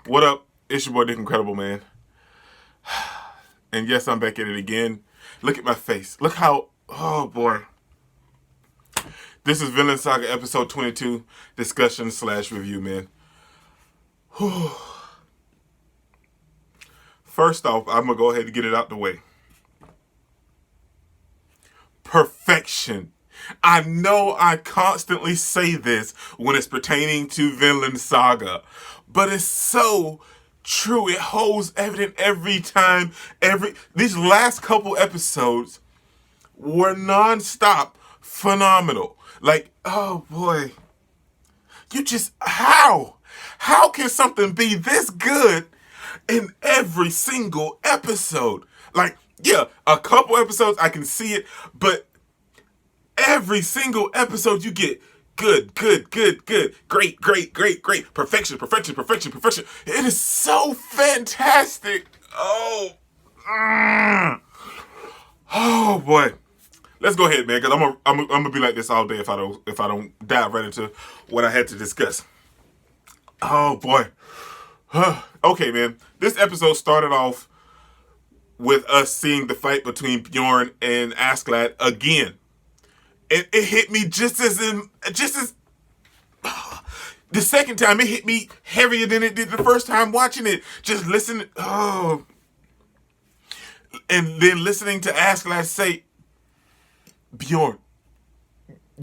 What up? It's your boy Dick Incredible, man. And yes, I'm back at it again. Look at my face. Look how, oh boy. This is Vinland Saga episode 22, discussion / review, man. Whew. First off, I'm going to go ahead and get it out the way. Perfection. I know I constantly say this when it's pertaining to Vinland Saga, but it's so true. It holds evident every time. These last couple episodes were non-stop phenomenal. Like, oh boy. How can something be this good in every single episode? Like, yeah, a couple episodes I can see it, but every single episode you get good, great, perfection. It is so fantastic. Oh boy. Let's go ahead, man, because I'm gonna be like this all day if I don't dive right into what I had to discuss. Oh boy. Okay, man. This episode started off with us seeing the fight between Bjorn and ASKELADD again. It hit me just as the second time. It hit me heavier than it did the first time watching it. Just listening, and then listening to ASKELADD say, "Bjorn,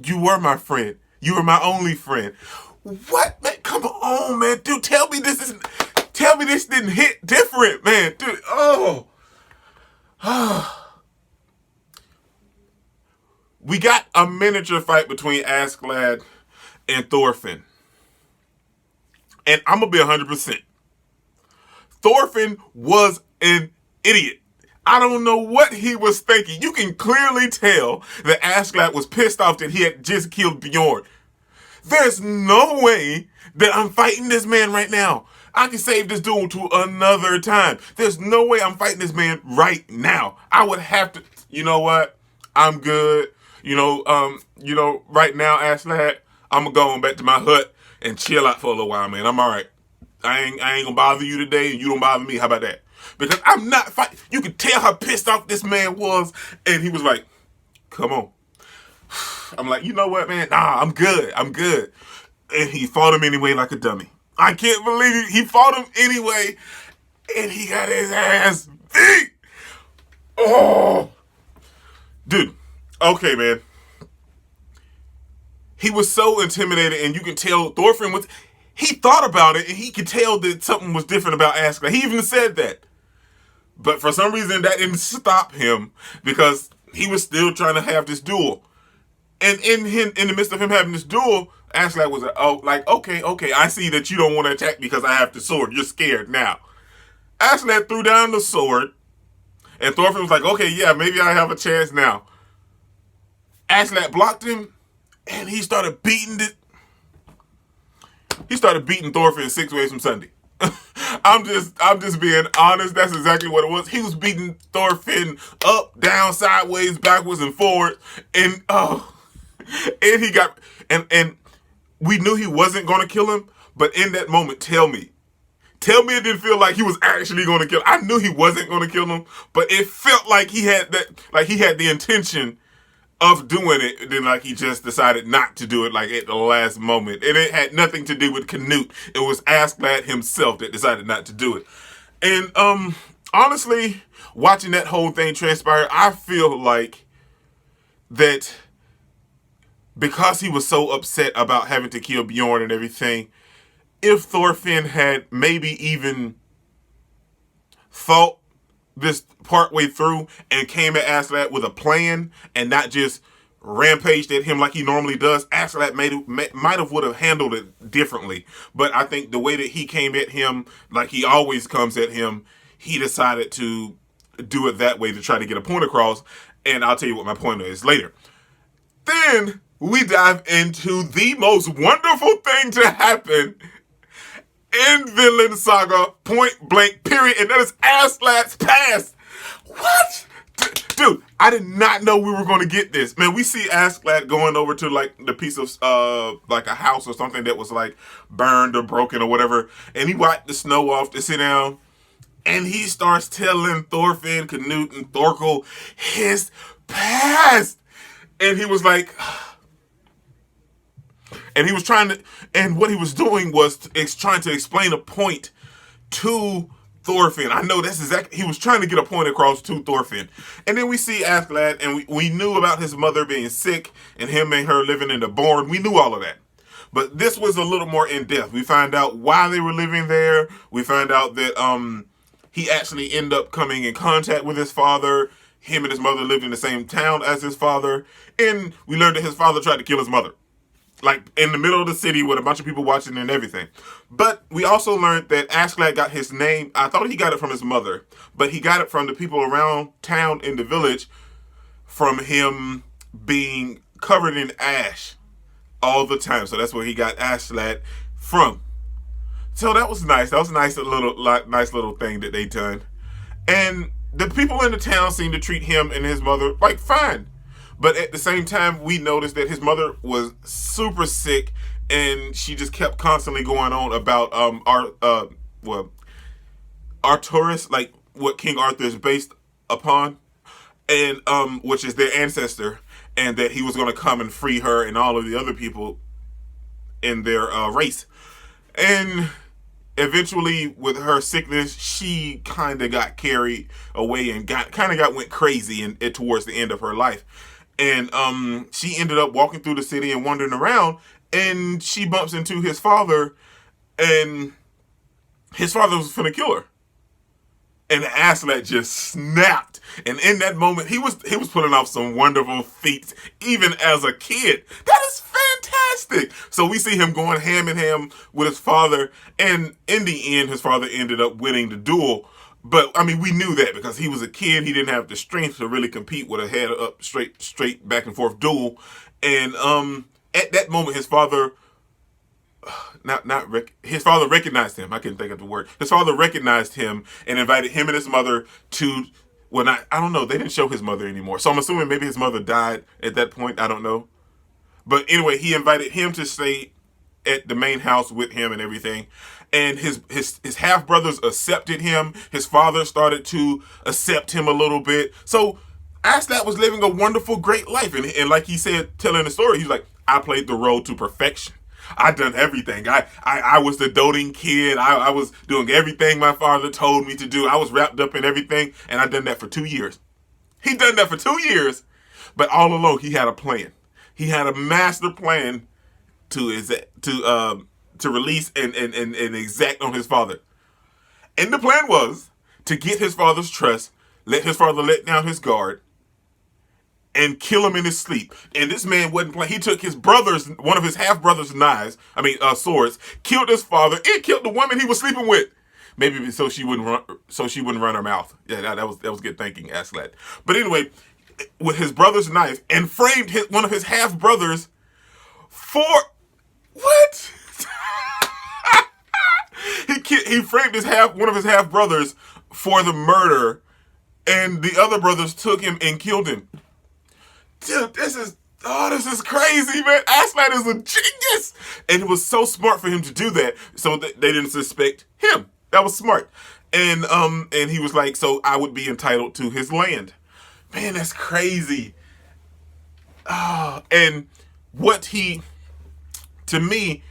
you were my friend. You were my only friend." What, man? Come on, man, dude. Tell me this didn't hit different, man, dude. We got a miniature fight between ASKELADD and Thorfinn. And I'm going to be 100%. Thorfinn was an idiot. I don't know what he was thinking. You can clearly tell that ASKELADD was pissed off that he had just killed Bjorn. There's no way that I'm fighting this man right now. I can save this dude to another time. There's no way I'm fighting this man right now. I would have to, you know what? I'm good. Right now, ASKELADD, I'm gonna go on back to my hut and chill out for a little while, man. I'm all right. I ain't gonna bother you today, and you don't bother me. How about that? Because I'm not fighting. You can tell how pissed off this man was, and he was like, "Come on." I'm like, you know what, man? Nah, I'm good. And he fought him anyway like a dummy. I can't believe it. He fought him anyway, and he got his ass beat. Oh, dude. Okay, man. He was so intimidated, and you can tell Thorfinn he thought about it, and he could tell that something was different about ASKELADD. He even said that. But for some reason, that didn't stop him, because he was still trying to have this duel. And in the midst of him having this duel, ASKELADD was like, okay, I see that you don't want to attack because I have the sword. You're scared now. ASKELADD threw down the sword, and Thorfinn was like, okay, yeah, maybe I have a chance now. ASKELADD blocked him, and he started beating Thorfinn 6 ways from Sunday. I'm just being honest. That's exactly what it was. He was beating Thorfinn up, down, sideways, backwards, and forward, and he got and we knew he wasn't going to kill him. But in that moment, tell me it didn't feel like he was actually going to kill him. I knew he wasn't going to kill him, but it felt like he had the intention of doing it, and then like he just decided not to do it like at the last moment. And it had nothing to do with Canute. It was ASKELADD himself that decided not to do it. And honestly, watching that whole thing transpire, I feel like that because he was so upset about having to kill Bjorn and everything, if Thorfinn had maybe even thought this partway through and came at ASKELADD with a plan and not just rampaged at him like he normally does, ASKELADD would have handled it differently. But I think the way that he came at him, like he always comes at him, he decided to do it that way to try to get a point across. And I'll tell you what my point is later. Then we dive into the most wonderful thing to happen in Vinland Saga, point blank, period, and that is ASKELADD's past. What? Dude, I did not know we were going to get this. Man, we see ASKELADD going over to like the piece of like a house or something that was like burned or broken or whatever, and he wiped the snow off to sit down, and he starts telling Thorfinn, Canute, and Thorkel his past, and he was like, and he was trying to, and what he was doing was trying to explain a point to Thorfinn. I know that's exactly, he was trying to get a point across to Thorfinn. And then we see ASKELADD, and we knew about his mother being sick and him and her living in the barn. We knew all of that. But this was a little more in depth. We find out why they were living there. We find out that he actually ended up coming in contact with his father. Him and his mother lived in the same town as his father. And we learned that his father tried to kill his mother, like in the middle of the city with a bunch of people watching and everything. But we also learned that ASKELADD got his name. I thought he got it from his mother, but he got it from the people around town in the village, from him being covered in ash all the time. So that's where he got ASKELADD from. So that was nice. That was a nice little thing that they done. And the people in the town seemed to treat him and his mother like fine. But at the same time, we noticed that his mother was super sick, and she just kept constantly going on about Arturus, like what King Arthur is based upon, and which is their ancestor, and that he was going to come and free her and all of the other people in their race. And eventually, with her sickness, she kind of got carried away and went crazy towards the end of her life. And she ended up walking through the city and wandering around, and she bumps into his father, and his father was finna kill her. And ASKELADD just snapped. And in that moment, he was putting off some wonderful feats, even as a kid. That is fantastic. So we see him going hand in hand with his father, and in the end, his father ended up winning the duel. But, I mean, we knew that because he was a kid. He didn't have the strength to really compete with a head-up, straight back-and-forth duel. And at that moment, his father, his father recognized him. I couldn't think of the word. His father recognized him and invited him and his mother to, I don't know. They didn't show his mother anymore. So I'm assuming maybe his mother died at that point. I don't know. But anyway, he invited him to stay at the main house with him and everything. And his half-brothers accepted him. His father started to accept him a little bit. So ASKELADD was living a wonderful, great life. And like he said, telling the story, he's like, I played the role to perfection. I done everything. I was the doting kid. I was doing everything my father told me to do. I was wrapped up in everything. And I done that for 2 years. He done that for 2 years. But all along, he had a plan. He had a master plan to release and exact on his father. And the plan was to get his father's trust, let his father let down his guard, and kill him in his sleep. And this man wasn't playing. He took one of his half-brother's swords, killed his father, and killed the woman he was sleeping with. Maybe so she wouldn't run her mouth. Yeah, that was good thinking, ASKELADD. But anyway, with his brother's knife, and framed one of his half-brothers for what? He framed one of his half brothers for the murder, and the other brothers took him and killed him. Dude, this is crazy, man. ASKELADD is a genius, and it was so smart for him to do that, so that they didn't suspect him. That was smart, and he was like, so I would be entitled to his land. Man, that's crazy. And what to me.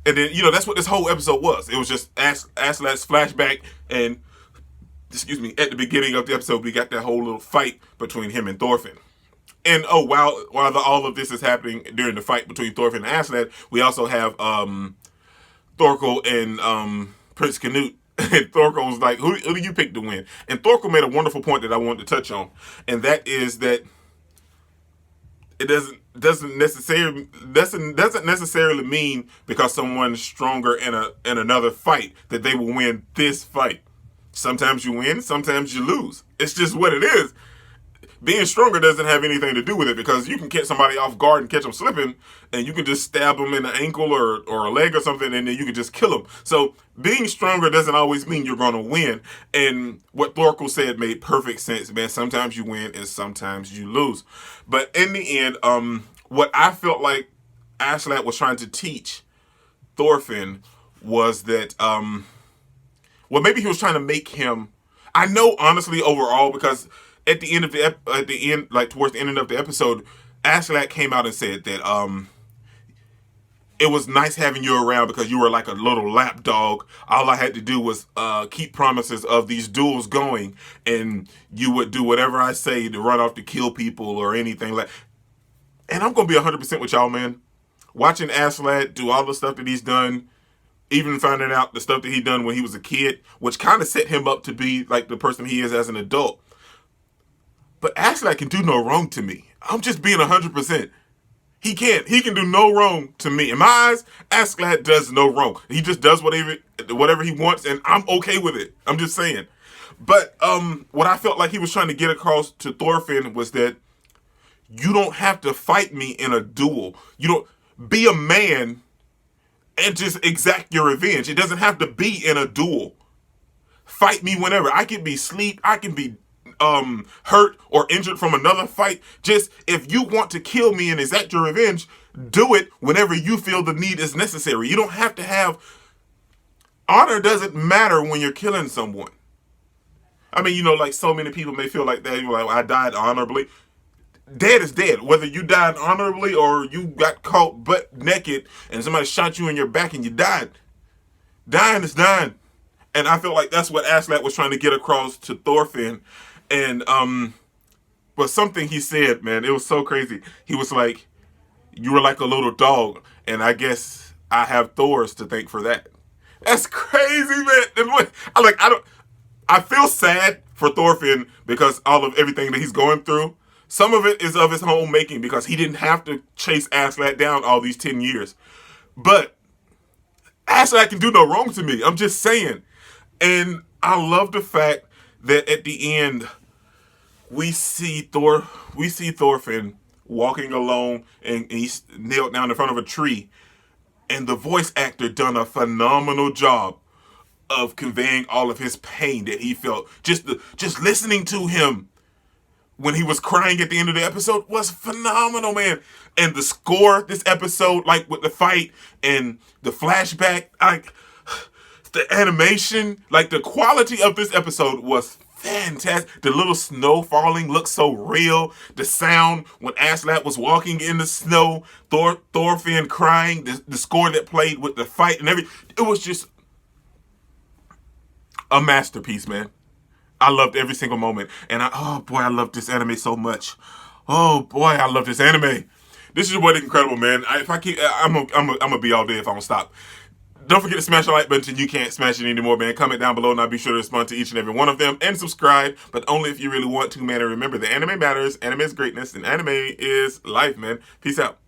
And then, that's what this whole episode was. It was just ASKELADD's flashback, and, at the beginning of the episode, we got that whole little fight between him and Thorfinn. And, while all of this is happening during the fight between Thorfinn and ASKELADD, we also have Thorkel and Prince Canute. And Thorkel was like, who do you pick to win? And Thorkel made a wonderful point that I wanted to touch on, and that is that it doesn't necessarily mean because someone's stronger in another fight that they will win this fight. Sometimes you win, sometimes you lose. It's just what it is. being stronger doesn't have anything to do with it, because you can catch somebody off guard and catch them slipping, and you can just stab them in the ankle or a leg or something, and then you can just kill them. So being stronger doesn't always mean you're going to win. And what Thorkel said made perfect sense, man. Sometimes you win and sometimes you lose. But in the end, what I felt like ASKELADD was trying to teach Thorfinn was that, well, maybe he was trying to make him. I know, honestly, overall, because at the end of like towards the end of the episode, ASKELADD came out and said that it was nice having you around because you were like a little lapdog. All I had to do was keep promises of these duels going, and you would do whatever I say to run off to kill people or anything like. And I'm gonna be 100% with y'all, man. Watching ASKELADD do all the stuff that he's done, even finding out the stuff that he done when he was a kid, which kind of set him up to be like the person he is as an adult. But ASKELADD can do no wrong to me. I'm just being 100%. He can't. He can do no wrong to me. In my eyes, ASKELADD does no wrong. He just does whatever he wants, and I'm okay with it. I'm just saying. But what I felt like he was trying to get across to Thorfinn was that you don't have to fight me in a duel. You don't be a man and just exact your revenge. It doesn't have to be in a duel. Fight me whenever. I can be asleep. I can be hurt or injured from another fight. Just if you want to kill me and exact your revenge, do it whenever you feel the need is necessary. You don't have to have honor. Doesn't matter when you're killing someone. I mean, like so many people may feel like that. You're like, well, I died honorably. Dead is dead. Whether you died honorably or you got caught butt naked and somebody shot you in your back and you died. Dying is dying. And I feel like that's what ASKELADD was trying to get across to Thorfinn. And but something he said, man, it was so crazy. He was like, you were like a little dog, and I guess I have Thors to thank for that. That's crazy, man. And I feel sad for Thorfinn because all of everything that he's going through. Some of it is of his own making because he didn't have to chase ASKELADD down all these 10 years. But ASKELADD can do no wrong to me. I'm just saying. And I love the fact that at the end, we see Thorfinn walking alone, and he's knelt down in front of a tree. And the voice actor done a phenomenal job of conveying all of his pain that he felt. Just listening to him when he was crying at the end of the episode was phenomenal, man. And the score this episode, like with the fight and the flashback, like the animation, like the quality of this episode was fantastic. The little snow falling looked so real. The sound when ASKELADD was walking in the snow, Thorfinn crying, the score that played with the fight and everything. It was just a masterpiece, man. I loved every single moment. And oh boy, I love this anime so much. Oh boy, I love this anime. This is what incredible, man. I'm gonna be all day if I don't stop. Don't forget to smash the like button until you can't smash it anymore, man. Comment down below and I'll be sure to respond to each and every one of them. And subscribe, but only if you really want to, man. And remember, the anime matters, anime is greatness, and anime is life, man. Peace out.